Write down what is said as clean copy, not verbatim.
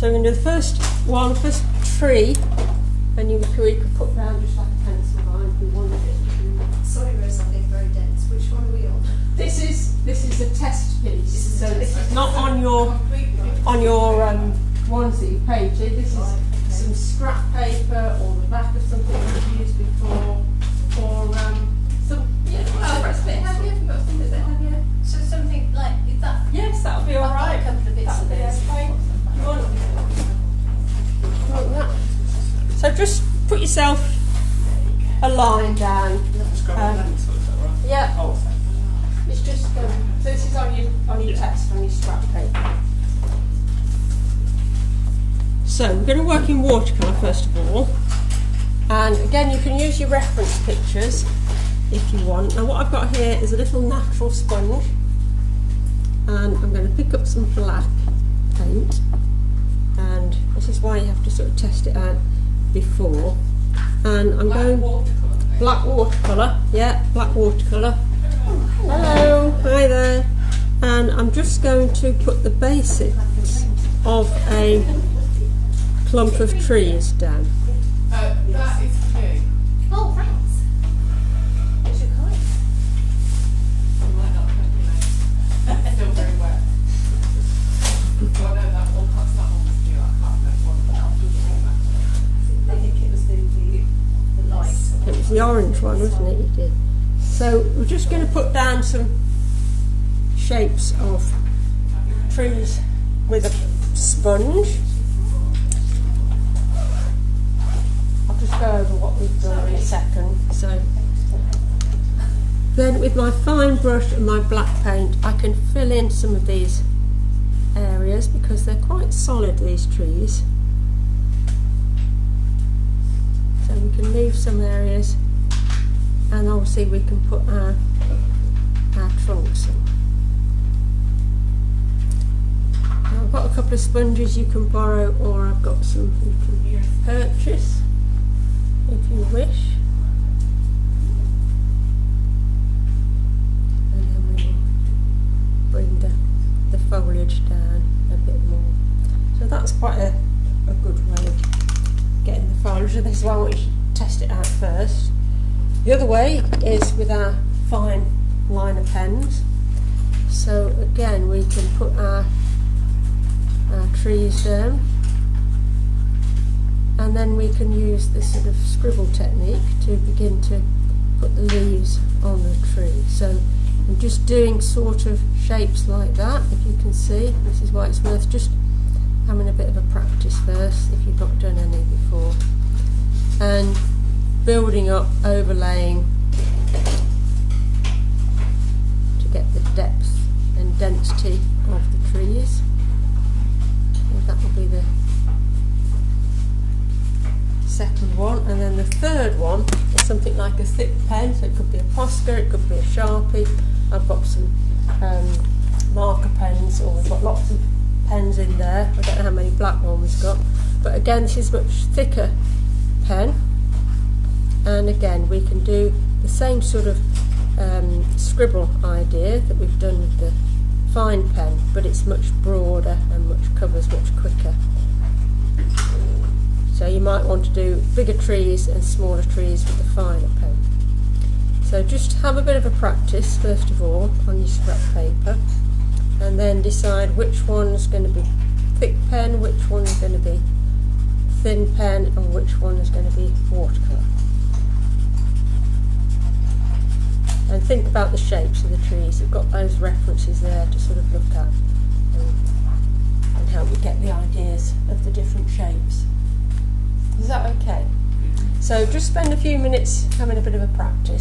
So we're going to do the first one, first tree, and we could put down just like a pencil line if we wanted it. Sorry, Rose, I'm being very dense. Which one are we on? This is a test piece. So this is not on your ones that you painted. This is some scrap paper or the back of something we've used before, or some. Yeah, Oh, it's a bit heavier. We've got something a bit heavier. So something like is that? yes, that'll be all I've got right. a couple of bits That'll of be this. okay. You want that? So just put yourself a line down. Just grab a pencil, is that right? Yeah. Oh, thank you. It's just so this is on your text, on your scrap paper. So we're going to work in watercolour first of all, and again you can use your reference pictures if you want. Now what I've got here is a little natural sponge, and I'm going to pick up some black paint, and this is why you have to sort of test it out before. And I'm going black watercolour, yeah, black watercolour. Hello, hi there. And I'm just going to put the basics of a clump of trees down. That is for you. Oh, thanks. What's your colour? You might not recognise. It's still very wet. So I know that all cuts that one was new. I can't remember one, but I'll do it. I think it was the light. It was the orange one, wasn't it, you did? So we're just going to put down some shapes of trees with a sponge. I'll just go over what we've done in a second. So then with my fine brush and my black paint I can fill in some of these areas because they're quite solid, these trees. So we can leave some areas, and obviously we can put our trunks in. Now I've got a couple of sponges you can borrow, or I've got some you can purchase if you wish. And then we will bring the foliage down a bit more. So that's quite a good way of getting the foliage. This is why I want you to test it out first. The other way is with our fine liner pens. So again we can put our trees down, and then we can use this sort of scribble technique to begin to put the leaves on the tree. So I'm just doing sort of shapes like that, if you can see. This is why it's worth just having a bit of a practice first if you've not done any before, and building up, overlaying to get the depth and density of the trees. And that will be the second one, and then the third one is something like a thick pen. So it could be a Posca, it could be a Sharpie. I've got some marker pens, or we've got lots of pens in there. I don't know how many black ones we've got, but again this is much thicker pen, and again we can do the same sort of scribble idea that we've done with the fine pen, but it's much broader and covers much quicker. So you might want to do bigger trees and smaller trees with the finer pen. So just have a bit of a practice first of all on your scrap paper, and then decide which one's going to be thick pen, which one's going to be thin pen, and which one is going to be watercolour. And think about the shapes of the trees. You've got those references there to sort of look at and help you get the ideas of the different shapes. Is that okay? So just spend a few minutes having a bit of a practice.